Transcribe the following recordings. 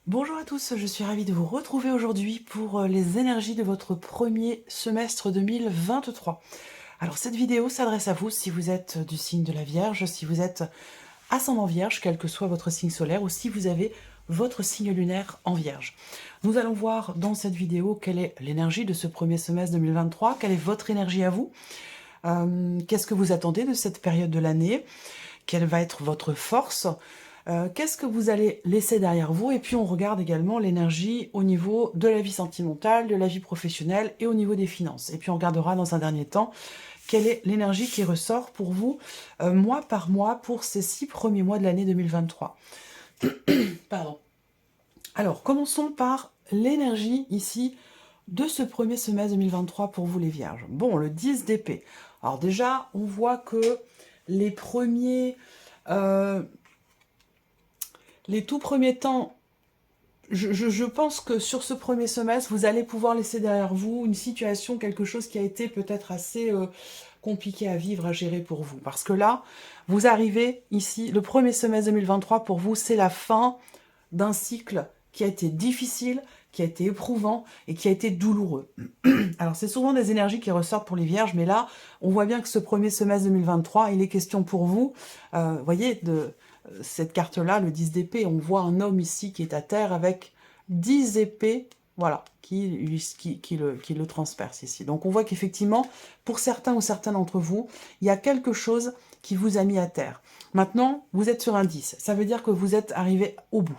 Bonjour à tous, je suis ravie de vous retrouver aujourd'hui pour les énergies de votre premier semestre 2023. Alors cette vidéo s'adresse à vous si vous êtes du signe de la Vierge, si vous êtes ascendant Vierge, quel que soit votre signe solaire, ou si vous avez votre signe lunaire en Vierge. Nous allons voir dans cette vidéo quelle est l'énergie de ce premier semestre 2023, quelle est votre énergie à vous, qu'est-ce que vous attendez de cette période de l'année, quelle va être votre force, qu'est-ce que vous allez laisser derrière vous, et puis on regarde également l'énergie au niveau de la vie sentimentale, de la vie professionnelle et au niveau des finances. Et puis on regardera dans un dernier temps quelle est l'énergie qui ressort pour vous mois par mois pour ces 6 premiers mois de l'année 2023. Pardon. Alors commençons par l'énergie ici de ce premier semestre 2023 pour vous les Vierges. Bon, le 10 d'épée. Alors déjà, on voit que les tout premiers temps, je pense que sur ce premier semestre, vous allez pouvoir laisser derrière vous une situation, quelque chose qui a été peut-être assez compliqué à vivre, à gérer pour vous. Parce que là, vous arrivez ici, le premier semestre 2023 pour vous, c'est la fin d'un cycle qui a été difficile, qui a été éprouvant et qui a été douloureux. Alors c'est souvent des énergies qui ressortent pour les Vierges, mais là, on voit bien que ce premier semestre 2023, il est question pour vous, voyez, de cette carte-là, le 10 d'épée, on voit un homme ici qui est à terre avec 10 épées, voilà, qui le transperce ici. Donc on voit qu'effectivement, pour certains ou certaines d'entre vous, il y a quelque chose qui vous a mis à terre. Maintenant, vous êtes sur un 10, ça veut dire que vous êtes arrivé au bout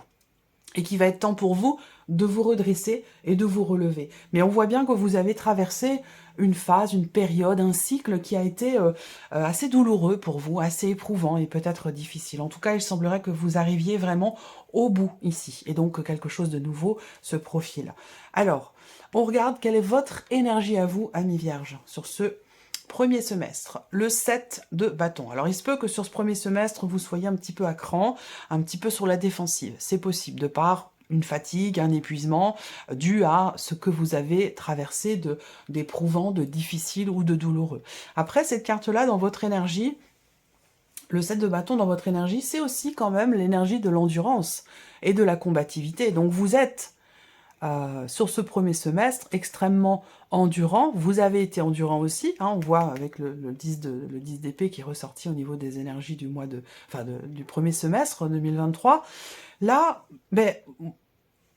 et qu'il va être temps pour vous de vous redresser et de vous relever. Mais on voit bien que vous avez traversé une phase, une période, un cycle qui a été assez douloureux pour vous, assez éprouvant et peut-être difficile. En tout cas, il semblerait que vous arriviez vraiment au bout ici, et donc que quelque chose de nouveau se profile. Alors, on regarde quelle est votre énergie à vous, amis Vierges, sur ce premier semestre, le 7 de bâton. Alors, il se peut que sur ce premier semestre, vous soyez un petit peu à cran, un petit peu sur la défensive. C'est possible, de par une fatigue, un épuisement, dû à ce que vous avez traversé d'éprouvant, de difficile ou de douloureux. Après, cette carte-là, dans votre énergie, le 7 de bâton dans votre énergie, c'est aussi quand même l'énergie de l'endurance et de la combativité. Donc, vous êtes sur ce premier semestre extrêmement endurant. Vous avez été endurant aussi, hein, on voit avec le 10 d'épée qui est ressorti au niveau des énergies du du premier semestre 2023. Là, ben,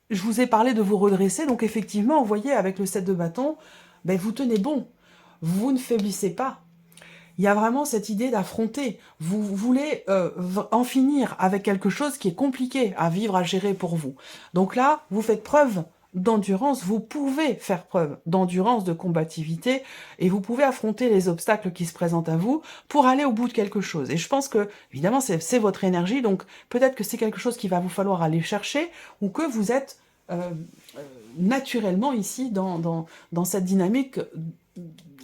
je vous ai parlé de vous redresser, donc effectivement, vous voyez, avec le 7 de bâton, ben, vous tenez bon, vous ne faiblissez pas. Il y a vraiment cette idée d'affronter. Vous voulez en finir avec quelque chose qui est compliqué à vivre, à gérer pour vous. Donc là, vous faites preuve d'endurance, vous pouvez faire preuve d'endurance, de combativité, et vous pouvez affronter les obstacles qui se présentent à vous pour aller au bout de quelque chose. Et je pense que, évidemment, c'est votre énergie, donc peut-être que c'est quelque chose qu'il va vous falloir aller chercher, ou que vous êtes naturellement ici dans cette dynamique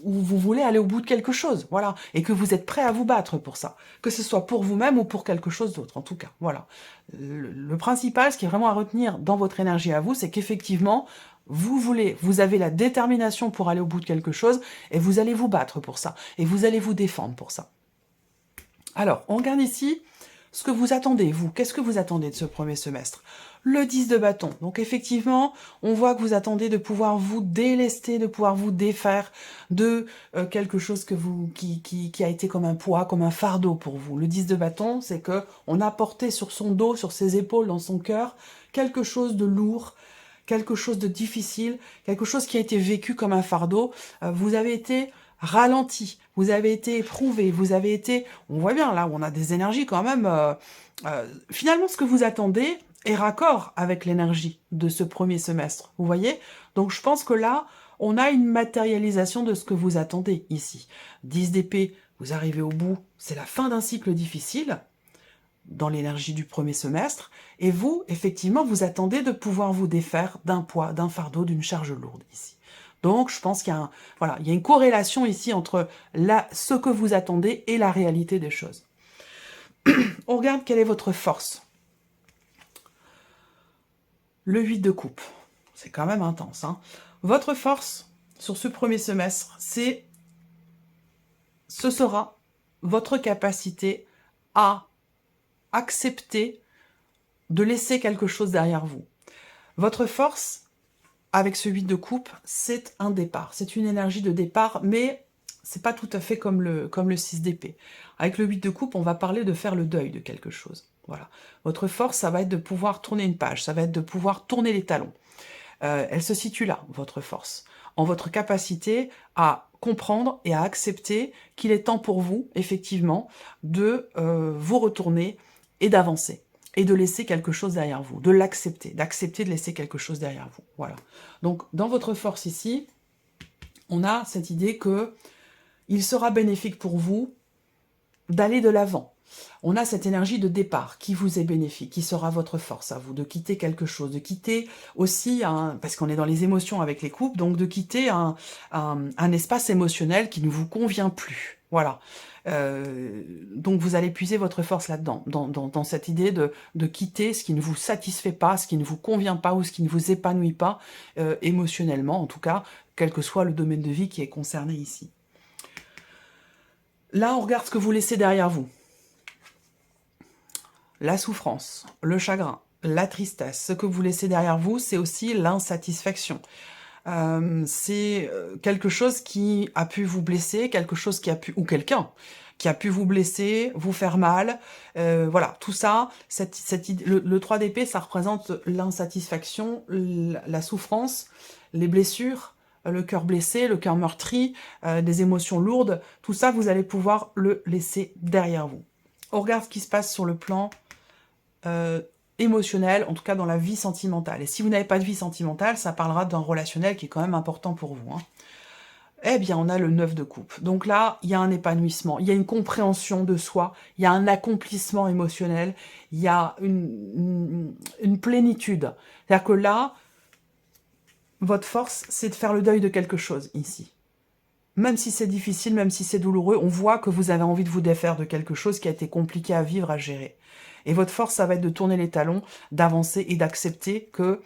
où vous voulez aller au bout de quelque chose, voilà, et que vous êtes prêt à vous battre pour ça, que ce soit pour vous-même ou pour quelque chose d'autre, en tout cas, voilà. Le principal, ce qui est vraiment à retenir dans votre énergie à vous, c'est qu'effectivement, vous avez la détermination pour aller au bout de quelque chose, et vous allez vous battre pour ça, et vous allez vous défendre pour ça. Alors, on regarde ici ce que vous attendez, vous. Qu'est-ce que vous attendez de ce premier semestre? Le 10 de bâton. Donc effectivement, on voit que vous attendez de pouvoir vous délester, de pouvoir vous défaire de quelque chose qui a été comme un poids, comme un fardeau pour vous. Le 10 de bâton, c'est que on a porté sur son dos, sur ses épaules, dans son cœur, quelque chose de lourd, quelque chose de difficile, quelque chose qui a été vécu comme un fardeau. Vous avez été ralenti, vous avez été éprouvé, vous avez été... On voit bien, là, on a des énergies quand même... finalement, ce que vous attendez est raccord avec l'énergie de ce premier semestre, vous voyez? Donc, je pense que là, on a une matérialisation de ce que vous attendez ici. 10 d'épée, vous arrivez au bout, c'est la fin d'un cycle difficile, dans l'énergie du premier semestre, et vous, effectivement, vous attendez de pouvoir vous défaire d'un poids, d'un fardeau, d'une charge lourde ici. Donc, je pense qu'il y a voilà, il y a une corrélation ici entre ce que vous attendez et la réalité des choses. On regarde quelle est votre force. Le 8 de coupe. C'est quand même intense, hein. Votre force, sur ce premier semestre, ce sera votre capacité à accepter de laisser quelque chose derrière vous. Votre force, avec ce 8 de coupe, c'est un départ. C'est une énergie de départ, mais c'est pas tout à fait comme le 6 d'épée. Avec le 8 de coupe, on va parler de faire le deuil de quelque chose. Voilà. Votre force, ça va être de pouvoir tourner une page, ça va être de pouvoir tourner les talons. Elle se situe là, votre force, en votre capacité à comprendre et à accepter qu'il est temps pour vous, effectivement, de vous retourner et d'avancer, et de laisser quelque chose derrière vous, de l'accepter, d'accepter de laisser quelque chose derrière vous. Voilà. Donc, dans votre force ici, on a cette idée que il sera bénéfique pour vous d'aller de l'avant. On a cette énergie de départ qui vous est bénéfique, qui sera votre force à vous, de quitter quelque chose, de quitter aussi, parce qu'on est dans les émotions avec les couples, donc de quitter un espace émotionnel qui ne vous convient plus. Voilà. Donc vous allez puiser votre force là-dedans, dans cette idée de quitter ce qui ne vous satisfait pas, ce qui ne vous convient pas ou ce qui ne vous épanouit pas, émotionnellement en tout cas, quel que soit le domaine de vie qui est concerné ici. Là, on regarde ce que vous laissez derrière vous. La souffrance, le chagrin, la tristesse. Ce que vous laissez derrière vous, c'est aussi l'insatisfaction. C'est quelque chose qui a pu vous blesser, quelque chose qui a pu, ou quelqu'un qui a pu vous blesser, vous faire mal. Voilà, tout ça, le 3 d'épée, ça représente l'insatisfaction, la souffrance, les blessures, le cœur blessé, le cœur meurtri, des émotions lourdes. Tout ça, vous allez pouvoir le laisser derrière vous. On regarde ce qui se passe sur le plan émotionnel, en tout cas dans la vie sentimentale. Et si vous n'avez pas de vie sentimentale, ça parlera d'un relationnel qui est quand même important pour vous. Eh bien, on a le 9 de coupe. Donc là, il y a un épanouissement, il y a une compréhension de soi, il y a un accomplissement émotionnel, il y a une plénitude. C'est-à-dire que là, votre force, c'est de faire le deuil de quelque chose ici. Même si c'est difficile, même si c'est douloureux, on voit que vous avez envie de vous défaire de quelque chose qui a été compliqué à vivre, à gérer. Et votre force, ça va être de tourner les talons, d'avancer et d'accepter que,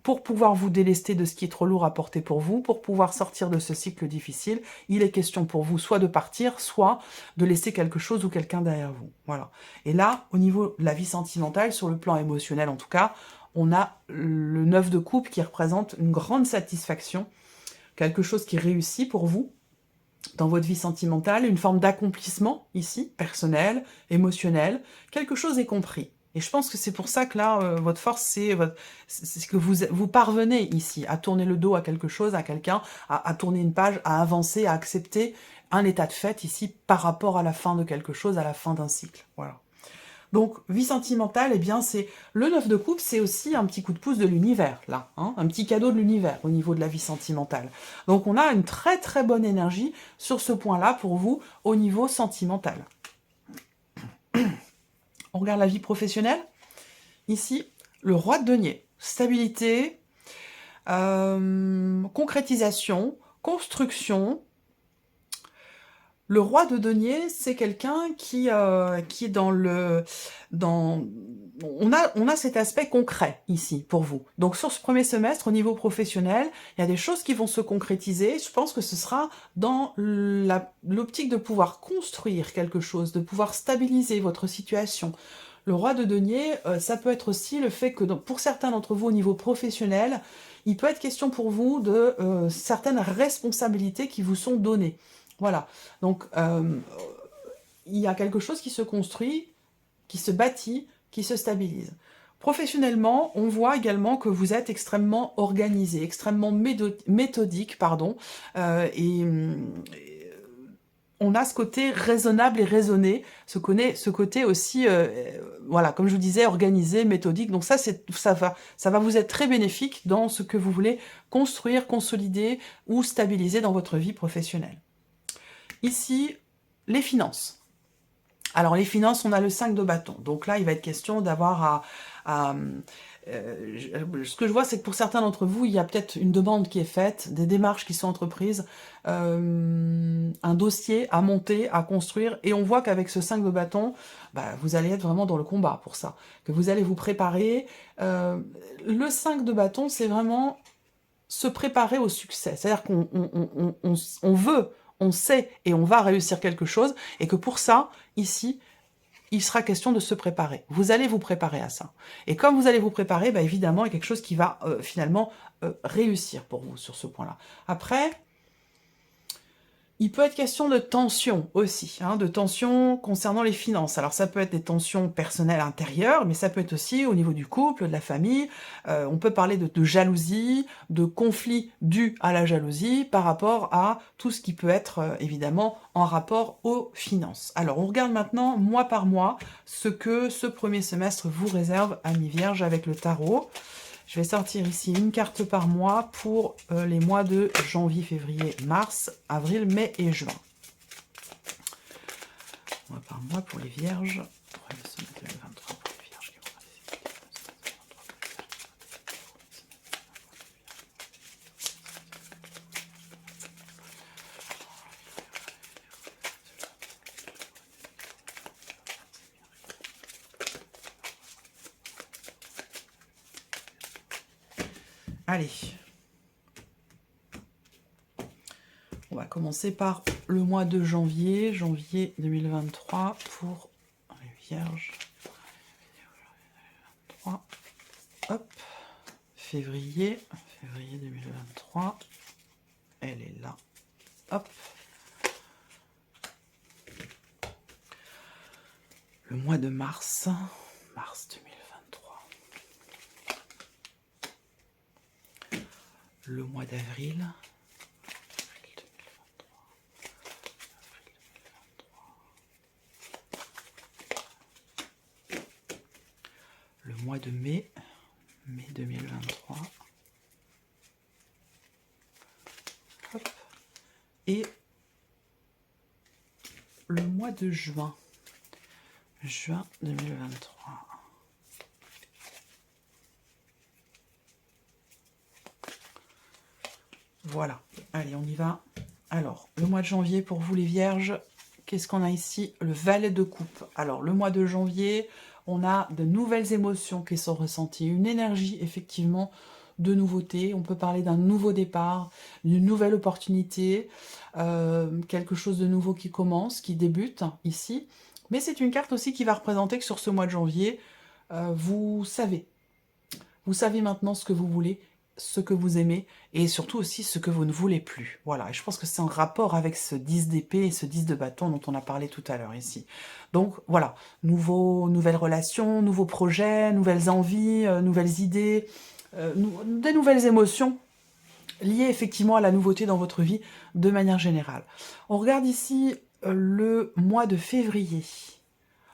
pour pouvoir vous délester de ce qui est trop lourd à porter pour vous, pour pouvoir sortir de ce cycle difficile, il est question pour vous soit de partir, soit de laisser quelque chose ou quelqu'un derrière vous. Voilà. Et là, au niveau de la vie sentimentale, sur le plan émotionnel en tout cas, on a le 9 de coupe qui représente une grande satisfaction, quelque chose qui réussit pour vous dans votre vie sentimentale, une forme d'accomplissement ici, personnel, émotionnel, quelque chose est compris. Et je pense que c'est pour ça que là, votre force, c'est que vous parvenez ici à tourner le dos à quelque chose, à quelqu'un, à tourner une page, à avancer, à accepter un état de fait ici par rapport à la fin de quelque chose, à la fin d'un cycle. Voilà. Donc, vie sentimentale, eh bien, c'est le 9 de coupe, c'est aussi un petit coup de pouce de l'univers, là, un petit cadeau de l'univers au niveau de la vie sentimentale. Donc, on a une très très bonne énergie sur ce point-là pour vous au niveau sentimental. On regarde la vie professionnelle. Ici, le roi de denier. Stabilité, concrétisation, construction. Le roi de denier, c'est quelqu'un qui est dans le... On a cet aspect concret ici pour vous. Donc sur ce premier semestre, au niveau professionnel, il y a des choses qui vont se concrétiser. Je pense que ce sera dans l'optique de pouvoir construire quelque chose, de pouvoir stabiliser votre situation. Le roi de denier, ça peut être aussi le fait que pour certains d'entre vous au niveau professionnel, il peut être question pour vous de certaines responsabilités qui vous sont données. Voilà, donc il y a quelque chose qui se construit, qui se bâtit, qui se stabilise. Professionnellement, on voit également que vous êtes extrêmement organisé, extrêmement méthodique, pardon, et on a ce côté raisonnable et raisonné, ce côté aussi, voilà, comme je vous disais, organisé, méthodique. Donc ça va vous être très bénéfique dans ce que vous voulez construire, consolider ou stabiliser dans votre vie professionnelle. Ici, les finances. Alors, les finances, on a le 5 de bâton. Donc là, il va être question d'avoir ce que je vois, c'est que pour certains d'entre vous, il y a peut-être une demande qui est faite, des démarches qui sont entreprises, un dossier à monter, à construire, et on voit qu'avec ce 5 de bâton, vous allez être vraiment dans le combat pour ça, que vous allez vous préparer. Le 5 de bâton, c'est vraiment se préparer au succès. C'est-à-dire qu'on veut, on sait et on va réussir quelque chose, et que pour ça, ici, il sera question de se préparer. Vous allez vous préparer à ça. Et comme vous allez vous préparer, bah évidemment, il y a quelque chose qui va finalement réussir pour vous sur ce point-là. Après, il peut être question de tension aussi, hein, de tension concernant les finances. Alors ça peut être des tensions personnelles intérieures, mais ça peut être aussi au niveau du couple, de la famille. On peut parler de jalousie, de conflits dus à la jalousie par rapport à tout ce qui peut être évidemment en rapport aux finances. Alors on regarde maintenant mois par mois ce que ce premier semestre vous réserve, amis vierges, avec le tarot. Je vais sortir ici une carte par mois pour les mois de janvier, février, mars, avril, mai et juin. Mois par mois pour les vierges. Premier semestre 2023 pour les vierges. Allez, on va commencer par le mois de janvier, janvier 2023 pour les vierges. 2023. Hop, février 2023, elle est là, hop. Le mois de mars 2023. Le mois d'avril, le mois de mai 2023, hop. Et le mois de juin 2023. Voilà, allez, on y va. Alors, le mois de janvier, pour vous les vierges, qu'est-ce qu'on a ici? Le valet de coupe. Alors, le mois de janvier, on a de nouvelles émotions qui sont ressenties, une énergie, effectivement, de nouveauté. On peut parler d'un nouveau départ, d'une nouvelle opportunité, quelque chose de nouveau qui commence, qui débute, ici. Mais c'est une carte aussi qui va représenter que sur ce mois de janvier, vous savez maintenant ce que vous voulez, ce que vous aimez, et surtout aussi ce que vous ne voulez plus. Voilà, et je pense que c'est en rapport avec ce 10 d'épée et ce 10 de bâton dont on a parlé tout à l'heure ici. Donc voilà, nouvelles relations, nouveaux projets, nouvelles envies, nouvelles idées, des nouvelles émotions liées effectivement à la nouveauté dans votre vie de manière générale. On regarde ici le mois de février.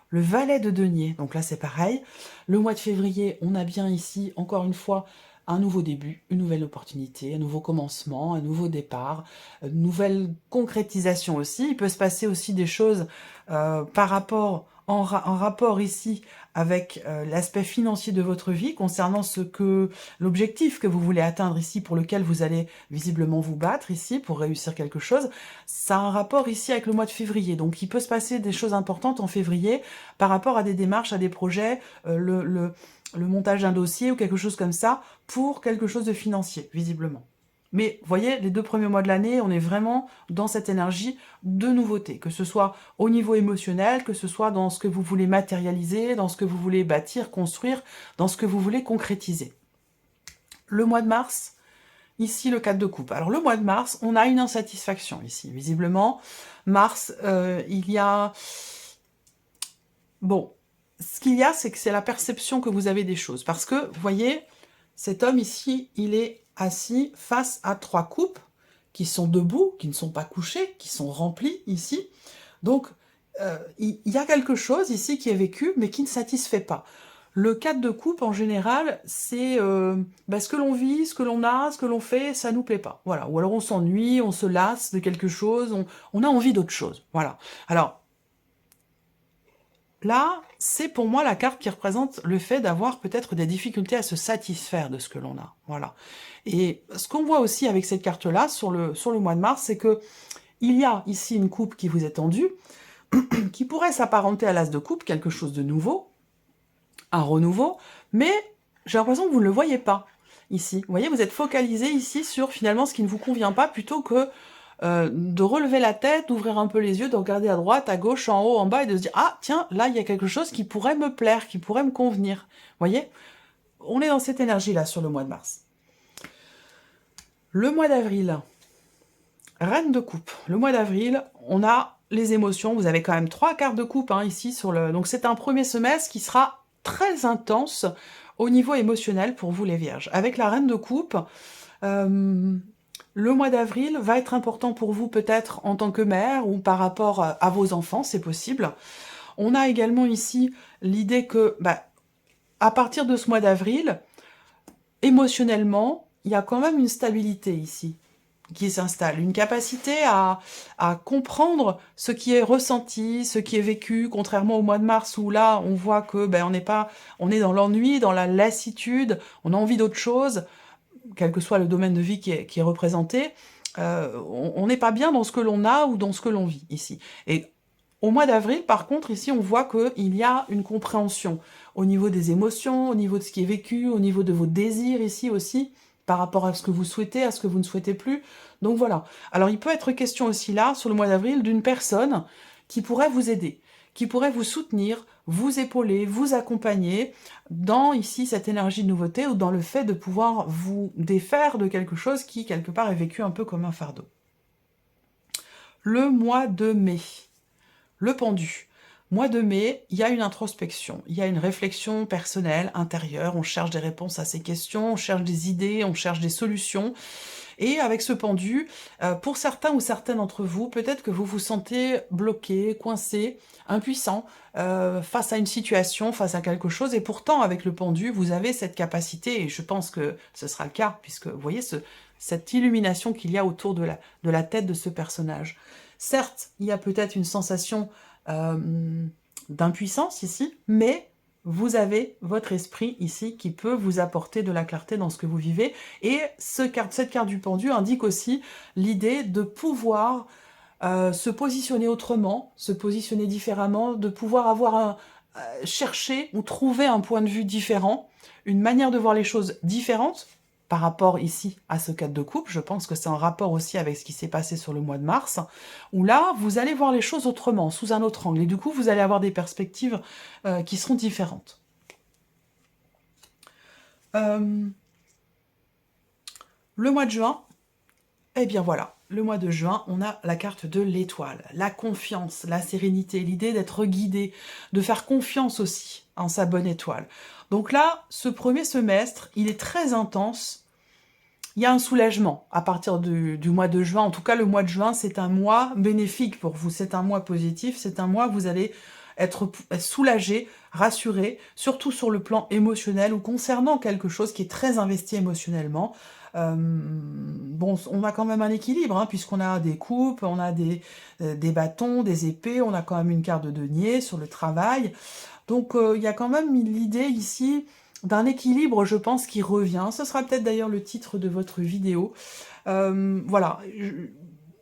Le valet de denier, donc là c'est pareil. Le mois de février, on a bien ici, encore une fois, un nouveau début, une nouvelle opportunité, un nouveau commencement, un nouveau départ, une nouvelle concrétisation aussi. Il peut se passer aussi des choses par rapport, en rapport ici avec l'aspect financier de votre vie, concernant l'objectif que vous voulez atteindre ici, pour lequel vous allez visiblement vous battre ici, pour réussir quelque chose. Ça a un rapport ici avec le mois de février. Donc il peut se passer des choses importantes en février par rapport à des démarches, à des projets, le montage d'un dossier ou quelque chose comme ça, pour quelque chose de financier, visiblement. Mais vous voyez, les 2 premiers mois de l'année, on est vraiment dans cette énergie de nouveauté, que ce soit au niveau émotionnel, que ce soit dans ce que vous voulez matérialiser, dans ce que vous voulez bâtir, construire, dans ce que vous voulez concrétiser. Le mois de mars, ici le 4 de coupe. Alors le mois de mars, on a une insatisfaction ici, visiblement. Mars, il y a... Bon, ce qu'il y a, c'est que c'est la perception que vous avez des choses. Parce que, vous voyez, cet homme ici, il est assis face à 3 coupes qui sont debout, qui ne sont pas couchées, qui sont remplies ici. Donc, il y a quelque chose ici qui est vécu, mais qui ne satisfait pas. Le 4 de coupe, en général, c'est ce que l'on vit, ce que l'on a, ce que l'on fait, ça nous plaît pas. Voilà. Ou alors on s'ennuie, on se lasse de quelque chose, on a envie d'autre chose. Voilà. Alors, là, c'est pour moi la carte qui représente le fait d'avoir peut-être des difficultés à se satisfaire de ce que l'on a. Voilà. Et ce qu'on voit aussi avec cette carte-là, sur le mois de mars, c'est que il y a ici une coupe qui vous est tendue, qui pourrait s'apparenter à l'as de coupe, quelque chose de nouveau, un renouveau, mais j'ai l'impression que vous ne le voyez pas ici. Vous voyez, vous êtes focalisé ici sur finalement ce qui ne vous convient pas, plutôt que de relever la tête, d'ouvrir un peu les yeux, de regarder à droite, à gauche, en haut, en bas, et de se dire « Ah, tiens, là, il y a quelque chose qui pourrait me plaire, qui pourrait me convenir. » Voyez? On est dans cette énergie-là sur le mois de mars. Le mois d'avril, Reine de coupe. Le mois d'avril, on a les émotions. Vous avez quand même 3 cartes de coupe hein, ici. Donc c'est un premier semestre qui sera très intense au niveau émotionnel pour vous les vierges. Avec la Reine de coupe, le mois d'avril va être important pour vous peut-être en tant que mère ou par rapport à vos enfants, c'est possible. On a également ici l'idée que, à partir de ce mois d'avril, émotionnellement, il y a quand même une stabilité ici qui s'installe, une capacité à comprendre ce qui est ressenti, ce qui est vécu, contrairement au mois de mars où là, on voit que on est dans l'ennui, dans la lassitude, on a envie d'autre chose, quel que soit le domaine de vie qui est représenté, on n'est pas bien dans ce que l'on a ou dans ce que l'on vit ici. Et au mois d'avril, par contre, ici, on voit qu'il y a une compréhension au niveau des émotions, au niveau de ce qui est vécu, au niveau de vos désirs ici aussi, par rapport à ce que vous souhaitez, à ce que vous ne souhaitez plus. Donc voilà. Alors il peut être question aussi là, sur le mois d'avril, d'une personne qui pourrait vous aider, qui pourrait vous soutenir, vous épauler, vous accompagner dans ici cette énergie de nouveauté ou dans le fait de pouvoir vous défaire de quelque chose qui quelque part est vécu un peu comme un fardeau. Le mois de mai. Le pendu. Mois de mai, il y a une introspection, il y a une réflexion personnelle, intérieure, on cherche des réponses à ces questions, on cherche des idées, on cherche des solutions. Et avec ce pendu, pour certains ou certaines d'entre vous, peut-être que vous vous sentez bloqué, coincé, impuissant face à une situation, face à quelque chose. Et pourtant, avec le pendu, vous avez cette capacité, et je pense que ce sera le cas, puisque vous voyez cette illumination qu'il y a autour de la tête de ce personnage. Certes, il y a peut-être une sensation d'impuissance ici, mais vous avez votre esprit ici qui peut vous apporter de la clarté dans ce que vous vivez. Et cette carte du pendu indique aussi l'idée de pouvoir se positionner autrement, se positionner différemment, de pouvoir chercher ou trouver un point de vue différent, une manière de voir les choses différente par rapport ici à ce cadre de coupe. Je pense que c'est en rapport aussi avec ce qui s'est passé sur le mois de mars, où là, vous allez voir les choses autrement, sous un autre angle. Et du coup, vous allez avoir des perspectives qui seront différentes. Le mois de juin, eh bien voilà, le mois de juin, on a la carte de l'étoile, la confiance, la sérénité, l'idée d'être guidé, de faire confiance aussi en sa bonne étoile. Donc là, ce premier semestre, il est très intense. Il y a un soulagement à partir du mois de juin. En tout cas, le mois de juin, c'est un mois bénéfique pour vous. C'est un mois positif. C'est un mois où vous allez être soulagé, rassuré, surtout sur le plan émotionnel ou concernant quelque chose qui est très investi émotionnellement. Bon, on a quand même un équilibre, hein, puisqu'on a des coupes, on a des bâtons, des épées, on a quand même une carte de denier sur le travail. Donc, il y a quand même l'idée ici d'un équilibre, je pense, qui revient. Ce sera peut-être d'ailleurs le titre de votre vidéo. Voilà.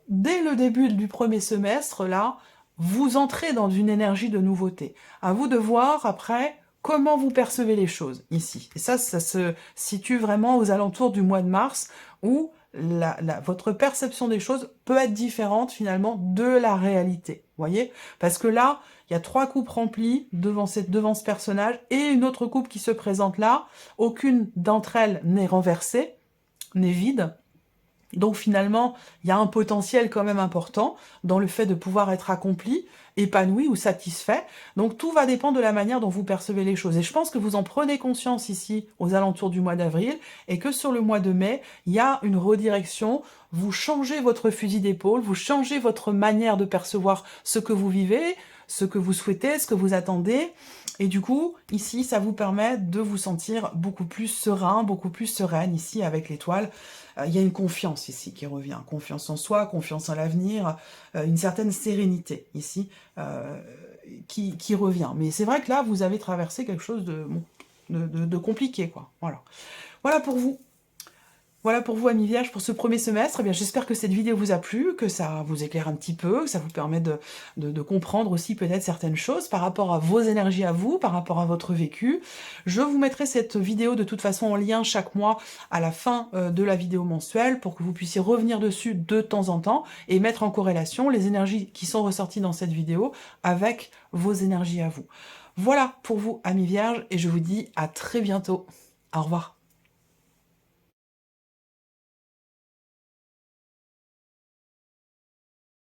Dès le début du premier semestre, là, vous entrez dans une énergie de nouveauté. À vous de voir, après, comment vous percevez les choses, ici. Et ça se situe vraiment aux alentours du mois de mars, où votre perception des choses peut être différente, finalement, de la réalité. Vous voyez? Parce que là, il y a 3 coupes remplies devant ce personnage et une autre coupe qui se présente là. Aucune d'entre elles n'est renversée, n'est vide. Donc finalement, il y a un potentiel quand même important dans le fait de pouvoir être accompli, épanoui ou satisfait. Donc tout va dépendre de la manière dont vous percevez les choses. Et je pense que vous en prenez conscience ici aux alentours du mois d'avril et que sur le mois de mai, il y a une redirection. Vous changez votre fusil d'épaule, vous changez votre manière de percevoir ce que vous vivez, ce que vous souhaitez, ce que vous attendez. Et du coup, ici, ça vous permet de vous sentir beaucoup plus serein, beaucoup plus sereine ici avec l'étoile. Il y a une confiance ici qui revient, confiance en soi, confiance en l'avenir, une certaine sérénité ici qui revient. Mais c'est vrai que là, vous avez traversé quelque chose de compliqué, quoi. Voilà. Voilà pour vous. Voilà pour vous, amis Vierges, pour ce premier semestre. Eh bien, j'espère que cette vidéo vous a plu, que ça vous éclaire un petit peu, que ça vous permet de comprendre aussi peut-être certaines choses par rapport à vos énergies à vous, par rapport à votre vécu. Je vous mettrai cette vidéo de toute façon en lien chaque mois à la fin de la vidéo mensuelle pour que vous puissiez revenir dessus de temps en temps et mettre en corrélation les énergies qui sont ressorties dans cette vidéo avec vos énergies à vous. Voilà pour vous, amis Vierges, et je vous dis à très bientôt. Au revoir.